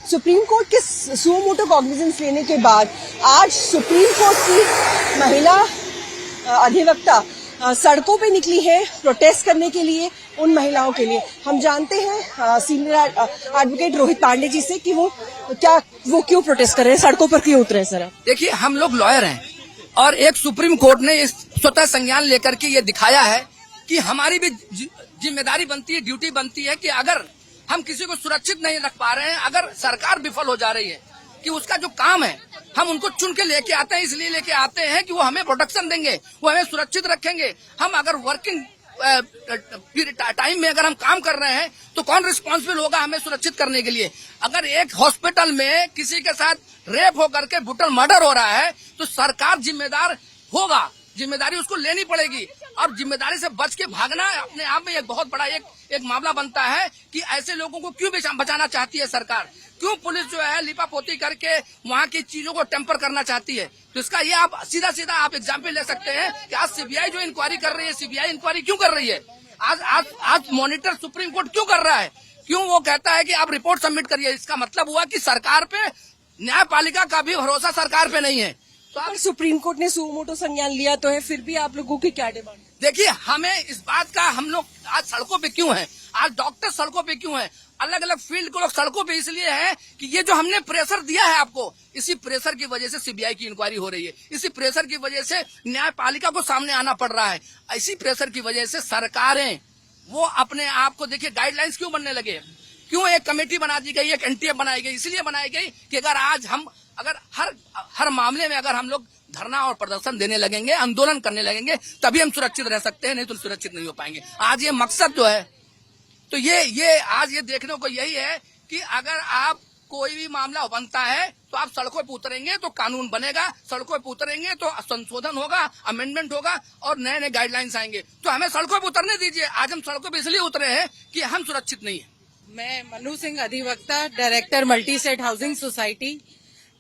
Supreme court के suo motu cognizance लेने के बाद आज सुप्रीम कोर्ट की महिला अधिवक्ता सड़कों पे निकली है प्रोटेस्ट करने के लिए उन महिलाओं के लिए। हम जानते हैं सीनियर एडवोकेट रोहित पांडे जी से कि वो क्यों प्रोटेस्ट कर रहे हैं, सड़कों पर क्यों उतरे हैं। सर देखिए, हम लोग लॉयर हैं और एक सुप्रीम कोर्ट ने इस स्वतः संज्ञान लेकर के ये दिखाया है कि हमारी भी जिम्मेदारी बनती है, ड्यूटी बनती है कि अगर हम किसी को सुरक्षित नहीं रख पा रहे हैं, अगर सरकार विफल हो जा रही है कि उसका जो काम है हम उनको चुन के लेके आते हैं, इसलिए लेके आते हैं कि वो हमें प्रोटेक्शन देंगे, वो हमें सुरक्षित रखेंगे। हम अगर वर्किंग टाइम में अगर हम काम कर रहे हैं तो कौन रिस्पॉन्सिबल होगा हमें सुरक्षित करने के लिए। अगर एक हॉस्पिटल में किसी के साथ रेप होकर के ब्रूटल मर्डर हो रहा है तो सरकार जिम्मेदार होगा, जिम्मेदारी उसको लेनी पड़ेगी। अब जिम्मेदारी से बच के भागना अपने आप में एक बहुत बड़ा एक मामला बनता है कि ऐसे लोगों को क्यों बचाना चाहती है सरकार, क्यों पुलिस जो है लिपापोती करके वहाँ की चीजों को टेम्पर करना चाहती है। तो इसका ये आप सीधा आप एग्जाम्पल ले सकते हैं कि आज सीबीआई जो इंक्वायरी कर रही है, सीबीआई इंक्वायरी क्यों कर रही है, आज मॉनिटर सुप्रीम कोर्ट क्यों कर रहा है, क्यों वो कहता है कि आप रिपोर्ट सबमिट करिए। इसका मतलब हुआ कि सरकार पे, न्यायपालिका का भी भरोसा सरकार पे नहीं है। तो अगर सुप्रीम कोर्ट ने सुओ मोटो संज्ञान लिया तो है, फिर भी आप लोगों की क्या डिमांड? देखिए, हमें इस बात का, हम लोग आज सड़कों पे क्यों हैं, आज डॉक्टर सड़कों पे क्यों हैं, अलग अलग फील्ड के लोग सड़कों पे इसलिए हैं कि ये जो हमने प्रेशर दिया है आपको, इसी प्रेशर की वजह से सीबीआई की इंक्वायरी हो रही है, इसी प्रेशर की वजह से न्यायपालिका को सामने आना पड़ रहा है, इसी प्रेशर की वजह से सरकारें वो अपने आप को, देखिए गाइडलाइंस क्यों बनने लगे, क्यों एक कमेटी बना दी गई, एक एनटीएफ बनाई गई, इसलिए बनाई गई कि अगर हर मामले में अगर हम लोग धरना और प्रदर्शन देने लगेंगे, आंदोलन करने लगेंगे, तभी हम सुरक्षित रह सकते हैं, नहीं तो सुरक्षित नहीं हो पाएंगे। आज ये मकसद जो है, तो ये आज ये देखने को यही है कि अगर आप कोई भी मामला बनता है तो आप सड़कों पर उतरेंगे तो कानून बनेगा, सड़कों पर उतरेंगे तो संशोधन होगा, अमेंडमेंट होगा और नए नए गाइडलाइंस आएंगे। तो हमें सड़कों पर उतरने दीजिए। आज हम सड़कों पर इसलिए उतरे हैं कि हम सुरक्षित नहीं है। मैं मनु सिंह, अधिवक्ता, director multi state housing society.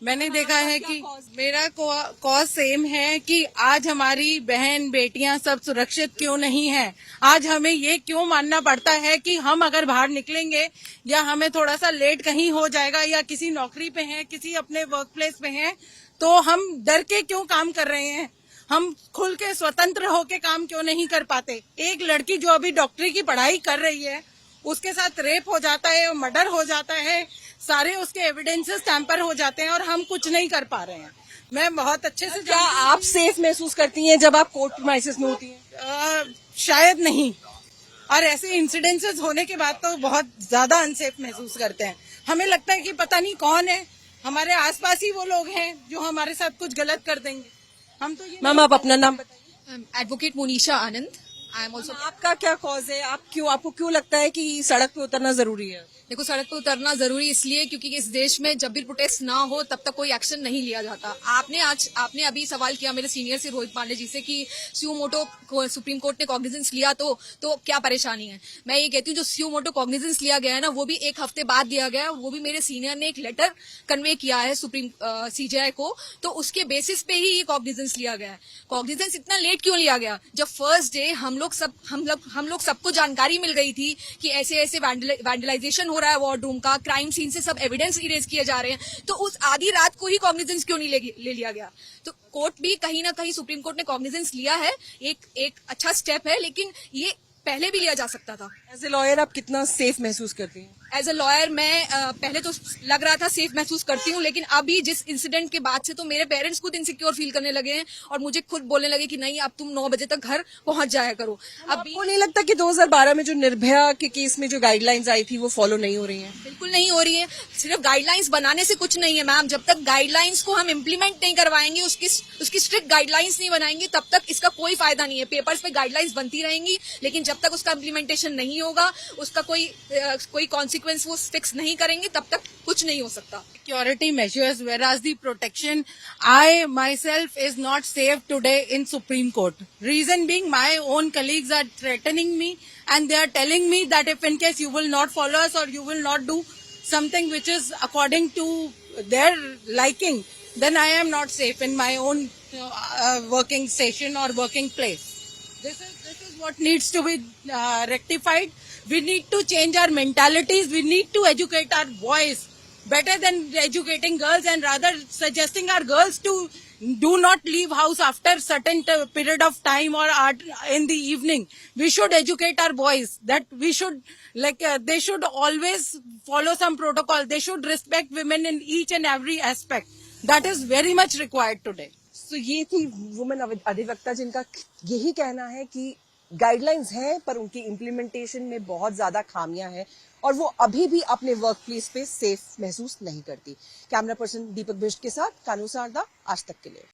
मैंने देखा है कि मेरा कॉज सेम है कि आज हमारी बहन बेटियां सब सुरक्षित क्यों नहीं हैं। आज हमें ये क्यों मानना पड़ता है कि हम अगर बाहर निकलेंगे या हमें थोड़ा सा लेट कहीं हो जाएगा या किसी नौकरी पे हैं, किसी अपने वर्क प्लेस पे हैं, तो हम डर के क्यों काम कर रहे हैं, हम खुल के स्वतंत्र होके काम क्यों नहीं कर पाते। एक लड़की जो अभी डॉक्टरी की पढ़ाई कर रही है, उसके साथ रेप हो जाता है, मर्डर हो जाता है, सारे उसके एविडेंसेस टैंपर हो जाते हैं और हम कुछ नहीं कर पा रहे हैं। मैं बहुत अच्छे से, क्या आप सेफ महसूस करती हैं जब आप कोर्ट प्रीमाइसेस में होती हैं? शायद नहीं, और ऐसे इंसिडेंसेस होने के बाद तो बहुत ज्यादा अनसेफ महसूस करते हैं। हमें लगता है कि पता नहीं कौन है, हमारे आसपास ही वो लोग हैं जो हमारे साथ कुछ गलत कर देंगे। हम तो ये। मैम, आप अपना नाम बताइए। Advocate Monisha Anand. I am also. आपका क्या कॉज है, आपको क्यों लगता है कि सड़क पे उतरना जरूरी है? देखो, सड़क पर उतरना जरूरी इसलिए क्योंकि इस देश में जब भी प्रोटेस्ट ना हो तब तक कोई एक्शन नहीं लिया जाता। आपने अभी सवाल किया मेरे सीनियर से रोहित पांडे जी से कि सुओ मोटो को सुप्रीम कोर्ट ने कॉग्निजेंस लिया तो क्या परेशानी है। मैं ये कहती हूँ, जो सुओ मोटो कॉग्निजेंस लिया गया है ना, वो भी एक हफ्ते बाद दिया गया, वो भी मेरे सीनियर ने एक लेटर कन्वे किया है सुप्रीम सीजेआई को, तो उसके बेसिस पे ही ये कॉग्निजेंस लिया गया है। कॉग्निजेंस इतना लेट क्यों लिया गया? जब फर्स्ट डे हम लोग सबको जानकारी मिल गई थी कि ऐसे ऐसे वैंडलाइजेशन हो रहा है वॉर रूम का, क्राइम सीन से सब एविडेंस इरेज किए जा रहे हैं, तो उस आधी रात को ही कॉग्निजेंस क्यों नहीं ले लिया गया? तो कोर्ट भी कहीं ना कहीं, सुप्रीम कोर्ट ने कॉग्निजेंस लिया है, एक अच्छा स्टेप है, लेकिन ये पहले भी लिया जा सकता था। एज ए लॉयर आप कितना सेफ महसूस करती हैं? एज अ लॉयर मैं पहले तो लग रहा था सेफ महसूस करती हूँ, लेकिन अभी जिस इंसिडेंट के बाद से तो मेरे पेरेंट्स खुद इनसिक्योर फील करने लगे हैं और मुझे खुद बोलने लगे कि नहीं, अब तुम 9 बजे तक घर पहुंच जाया करो। आपको नहीं लगता कि 2012 में जो निर्भया के केस में जो गाइडलाइंस आई थी वो फॉलो नहीं हो रही हैं? बिल्कुल नहीं हो रही है। सिर्फ गाइडलाइंस बनाने से कुछ नहीं है मैम, जब तक गाइडलाइंस को हम इम्प्लीमेंट नहीं करवाएंगे, उसकी स्ट्रिक्ट गाइडलाइंस नहीं बनाएंगे, तब तक इसका कोई फायदा नहीं है। पेपर्स पे गाइडलाइंस बनती रहेंगी, लेकिन जब तक उसका इम्प्लीमेंटेशन नहीं होगा, उसका कोई कॉन्सिक्वेंस वो फिक्स नहीं करेंगे, तब तक कुछ नहीं हो सकता। Security measures, whereas the protection, I myself is not safe today in Supreme Court. Reason being, my own colleagues are threatening me and they are telling me that if in case you will not follow us or you will not do something which is according to their liking, then I am not safe in my own working station or working place. This is what needs to be rectified. We need to change our mentalities. We need to educate our voice. better than educating girls, and rather suggesting our girls to do not leave house after certain period of time or in the evening. We should educate our boys that we should they should always follow some protocol. They should respect women in each and every aspect. That is very much required today. तो ये थी women अधिवक्ता जिनका यही कहना है कि guidelines हैं पर उनकी इम्प्लीमेंटेशन में बहुत ज्यादा खामियां हैं और वो अभी भी अपने वर्क प्लेस पे सेफ महसूस नहीं करती। कैमरा पर्सन दीपक बिष्ट के साथ कानू सारदा, आज तक के लिए।